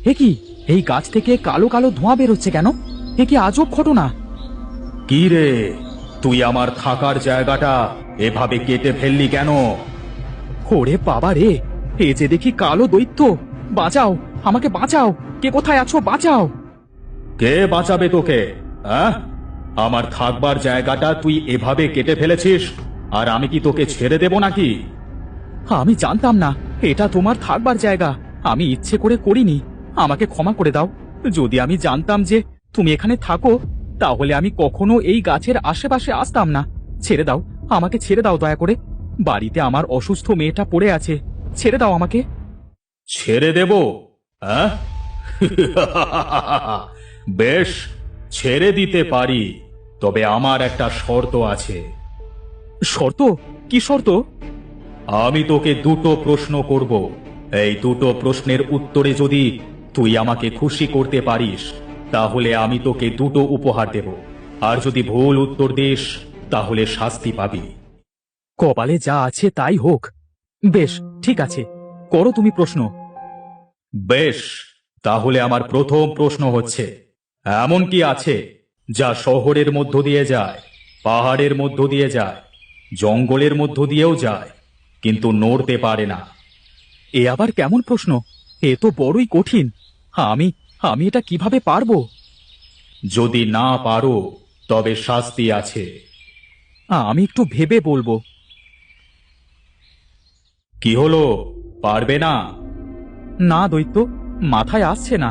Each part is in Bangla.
এ কি, এই গাছ থেকে কালো কালো ধোঁয়া বেরোচ্ছে কেন? এ কি আজব ঘটনা! কি রে, তুই আমার থাকার জায়গাটা এভাবে কেটে ফেললি কেন? ওরে বাবা রে, এ যে দেখি কালো দৈত্য! বাঁচাও, আমাকে বাঁচাও! কে কোথায় আছো, বাঁচাও! কে বাঁচাবে তোকে? হ্যাঁ, আমার থাকবার জায়গাটা তুই এভাবে কেটে ফেলেছিস, আর আমি কি তোকে ছেড়ে দেব নাকি? আমি জানতাম না এটা তোমার থাকবার জায়গা। আমি ইচ্ছে করে করিনি, আমাকে ক্ষমা করে দাও। যদি আমি জানতাম যে তুমি এখানে থাকো, তাহলে আমি কখনো এই গাছের আশেপাশে আসতাম না। ছেড়ে দাও, আমাকে ছেড়ে দাও দয়া করে। বাড়িতে আমার অসুস্থ মেয়েটা পড়ে আছে, ছেড়ে দাও আমাকে। ছেড়ে দেব? হ্যাঁ? বেশ, ছেড়ে দিতে পারি, তবে আমার একটা শর্ত আছে। শর্ত? কি শর্ত? আমি তোকে দুটো প্রশ্ন করব। এই দুটো প্রশ্নের উত্তরে যদি তুই আমাকে খুশি করতে পারিস, তাহলে আমি তোকে দুটো উপহার দেব। আর যদি ভুল উত্তর দিস, তাহলে শাস্তি পাবি। কপালে যা আছে তাই হোক। বেশ, ঠিক আছে, করো তুমি প্রশ্ন। বেশ, তাহলে আমার প্রথম প্রশ্ন হচ্ছে, এমন কি আছে যা শহরের মধ্য দিয়ে যায়, পাহাড়ের মধ্য দিয়ে যায়, জঙ্গলের মধ্য দিয়েও যায়, কিন্তু নড়তে পারে না? এ আবার কেমন প্রশ্ন? এ তো বড়ই কঠিন। আমি আমি এটা কিভাবে পারবো? যদি না পারো, তবে শাস্তি আছে। আমি একটু ভেবে বলবো। কি হলো, পারবে না? না দৈত্য, মাথায় আসছে না।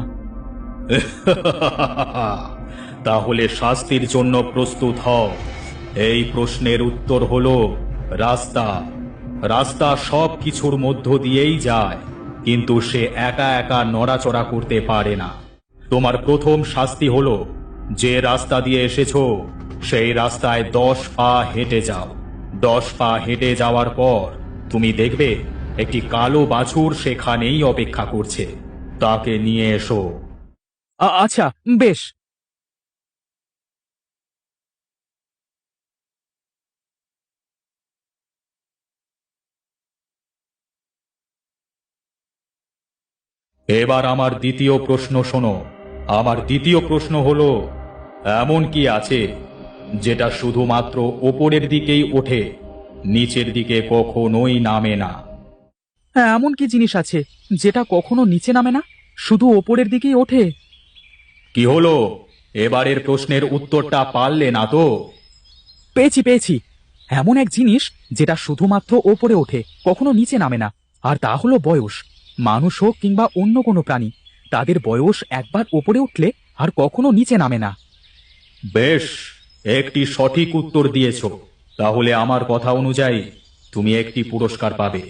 তাহলে শাস্তির জন্য প্রস্তুত হও। এই প্রশ্নের উত্তর হলো রাস্তা। রাস্তা সব কিছুর মধ্য দিয়েই যায়, কিন্তু সে একা একা নড়াচড়া করতে পারে না। তোমার প্রথম শাস্তি হলো, যে রাস্তা দিয়ে এসেছো সেই রাস্তায় 10 পা হেঁটে যাও। 10 পা হেঁটে যাওয়ার পর তুমি দেখবে একটি কালো বাছুর সেখানেই অপেক্ষা করছে। তাকে নিয়ে এসো। আচ্ছা, বেশ। এবার আমার দ্বিতীয় প্রশ্ন শোনো। আমার দ্বিতীয় প্রশ্ন হলো, এমন কি আছে যেটা শুধুমাত্র ওপরের দিকেই ওঠে, নিচের দিকে কখনোই নামে না? এমন কি জিনিস আছে যেটা কখনো নিচে নামে না, শুধু ওপরের দিকেই ওঠে? কি হলো, এবারের প্রশ্নের উত্তরটা পারলে না তো? পেয়েছি, পেয়েছি। এমন এক জিনিস যেটা শুধুমাত্র ওপরে ওঠে, কখনো নিচে নামে না, আর তা হলো বয়স। মানুষ হোক কিংবা অন্য কোনো প্রাণী, তাদের বয়স একবার ওপরে উঠলে আর কখনো নিচে নামে না। বেশ, একটি সঠিক উত্তর দিয়েছ। তাহলে আমার কথা অনুযায়ী তুমি একটি পুরস্কার পাবে।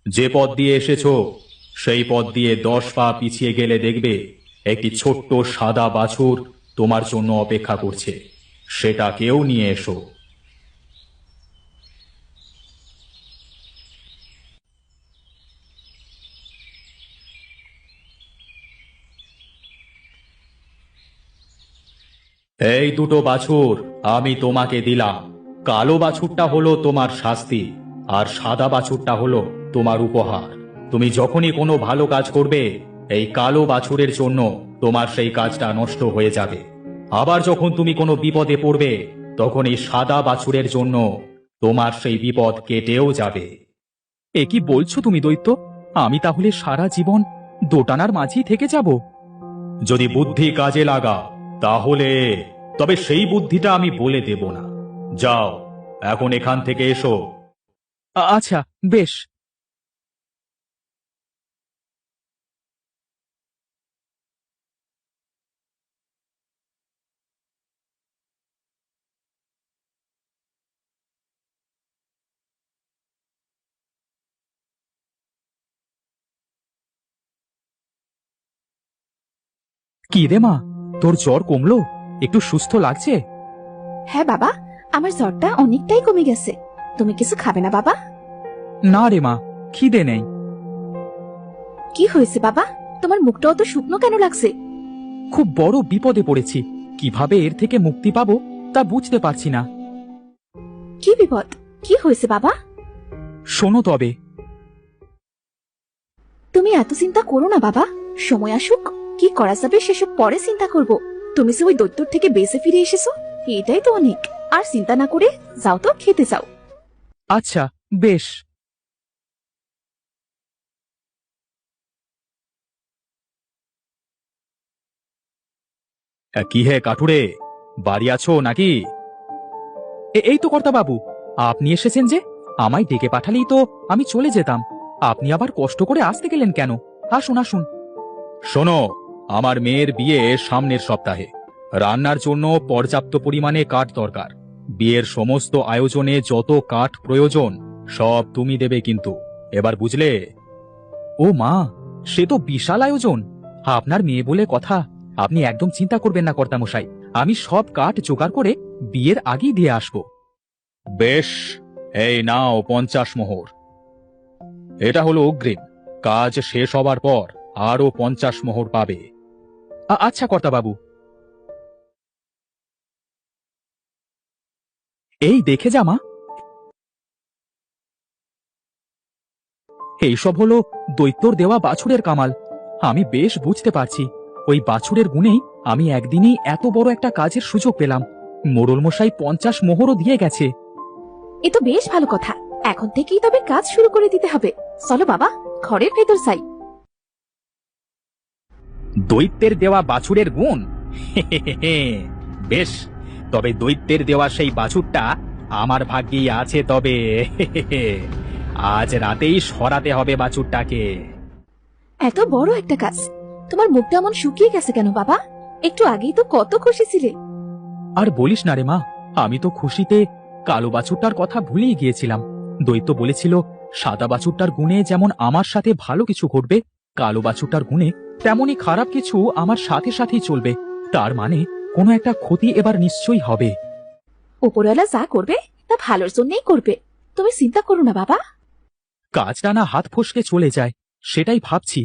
যে পথ দিয়ে এসেছো সেই পথ দিয়ে 10 পা পিছিয়ে গেলে দেখবে একটি ছোট্ট সাদা বাছুর তোমার জন্য অপেক্ষা করছে। সেটাকেও নিয়ে এসো। এই দুটো বাছুর আমি তোমাকে দিলাম। কালো বাছুরটা হলো তোমার শাস্তি, আর সাদা বাছুরটা হলো তোমার উপহার। তুমি যখনই কোনো ভালো কাজ করবে, এই কালো বাছুরের জন্য তোমার সেই কাজটা নষ্ট হয়ে যাবে। আবার যখন তুমি কোনো বিপদে পড়বে, তখন এই সাদা বাছুরের জন্য তোমার সেই বিপদ কেটেও যাবে। এ কি বলছো তুমি দৈত্য? আমি তাহলে সারা জীবন দোটানার মাঝেই থেকে যাব? যদি বুদ্ধি কাজে লাগা তাহলে, তবে সেই বুদ্ধিটা আমি বলে দেব না। যাও, এখন এখান থেকে এসো। আচ্ছা, বেশ। কি রে মা, তোর জ্বর কমলো? একটু সুস্থ লাগছে? হ্যাঁ বাবা, আমার জ্বরটা অনেকটাই কমে গেছে। তুমি কিছু খাবে না বাবা? না রে মা, খিদে নেই। কি হয়েছে বাবা, তোমার মুখটা অত শুকনো কেন লাগছে? খুব বড় বিপদে পড়েছি, কিভাবে এর থেকে মুক্তি পাবো তা বুঝতে পারছি না। কি বিপদ? কি হয়েছে বাবা? শোনো তবে। তুমি এত চিন্তা করো না বাবা, সময় আসুক কি করা যাবে সেসব পরে চিন্তা করব। তুমি যে ওই দৈত্যর থেকে বেঁচে ফিরে এসেছো, এটাই তো অনেক। আর চিন্তা না করে যাও তো, খেতে যাও। আচ্ছা, বেশ। কি হে কাঠুরে, বাড়ি আছো নাকি? এই তো কর্তা বাবু, আপনি এসেছেন যে। আমায় ডেকে পাঠালেই তো আমি চলে যেতাম। আপনি আবার কষ্ট করে আসতে গেলেন কেন? আসুন আসুন। শোনো, আমার মেয়ের বিয়ে সামনের সপ্তাহে। রান্নার জন্য পর্যাপ্ত পরিমাণে কাঠ দরকার। বিয়ের সমস্ত আয়োজনে যত কাঠ প্রয়োজন সব তুমি দেবে কিন্তু। এবার বুঝলে? ও মা, সে তো বিশাল আয়োজন। আপনার মেয়ে বলে কথা, আপনি একদম চিন্তা করবেন না কর্তামশাই। আমি সব কাঠ জোগাড় করে বিয়ের আগেই দিয়ে আসব। বেশ, এই নাও 50 মোহর। এটা হলো অগ্রিম। কাজ শেষ হবার পর আরো 50 মোহর পাবে। আচ্ছা কর্তা বাবু। এই দেখে যা মা, এইসব হলো দৈত্যর দেওয়া বাছুরের কামাল। আমি বেশ বুঝতে পারছি, ওই বাছুরের গুণেই আমি একদিনেই এত বড় একটা কাজের সুযোগ পেলাম। মোড়ল মশাই 50 মোহরও দিয়ে গেছে। এ তো বেশ ভালো কথা। এখন থেকেই তবে কাজ শুরু করে দিতে হবে। চলো বাবা, ঘরের ভেতর যাই। দৈত্যের দেওয়া বাছুরের গুণ? বেশ, তবে দৈত্যের দেওয়া সেই বাছুরটা আমার ভাগ্যেই আছে। তবে আজ রাতেই সরাতে হবে বাছুরটাকে। এত বড় একটা কাজ, তোমার মুখটা এমন শুকিয়ে গেছে কেন বাবা? একটু আগেই তো কত খুশি ছিলে। আর বলিস না রে মা, আমি তো খুশিতে কালো বাছুরটার কথা ভুলেই গিয়েছিলাম। দৈত্য বলেছিল সাদা বাছুরটার গুণে যেমন আমার সাথে ভালো কিছু ঘটবে, কালো বাছুরটার গুণে তেমনই খারাপ কিছু আমার সাথে সাথেই চলবে। তার মানে কোনো একটা ক্ষতি এবার নিশ্চয়ই হবে। উপরওয়ালা যা করবে তা ভালোর জন্যই করবে, তুমি চিন্তা করো না বাবা। কাজটা না হাত ফসকে চলে যায়, সেটাই ভাবছি।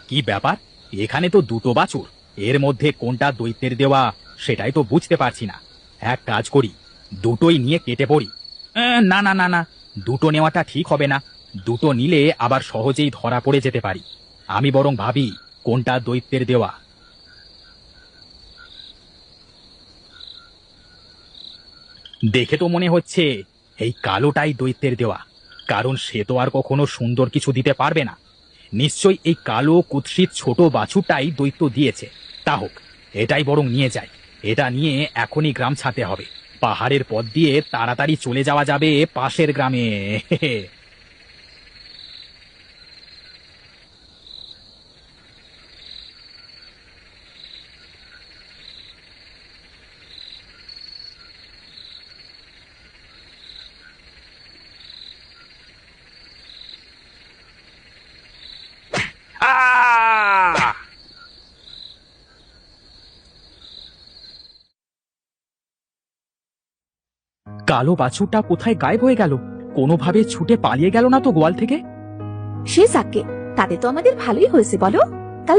কি ব্যাপার, এখানে তো দুটো বাছুর, এর মধ্যে কোনটা দৈত্যের দেওয়া সেটাই তো বুঝতে পারছি না। এক কাজ করি, দুটোই নিয়ে কেটে পড়ি। না না না না, দুটো নেওয়াটা ঠিক হবে না। দুটো নিলে আবার সহজেই ধরা পড়ে যেতে পারি। আমি বরং ভাবি কোনটা দৈত্যের দেওয়া। দেখে তো মনে হচ্ছে এই কালোটাই দৈত্যের দেওয়া, কারণ সে তো আর কখনো সুন্দর কিছু দিতে পারবে না। নিশ্চয়ই এই কালো কুৎসিত ছোট বাছুরটাই দৈত্য দিয়েছে। তা হোক, এটাই বরং নিয়ে যাই। এটা নিয়ে এখনই গ্রাম ছাড়তে হবে। পাহাড়ের পথ দিয়ে তাড়াতাড়ি চলে যাওয়া যাবে পাশের গ্রামে। আহ! কালো বাছুরটা কোথায় গায়েব হয়ে গেল? কোনোভাবে ছুটে পালিয়ে গেল না তো গোয়াল থেকে? সে যাকে, তাতে তো আমাদের ভালোই হয়েছে বলো। কাল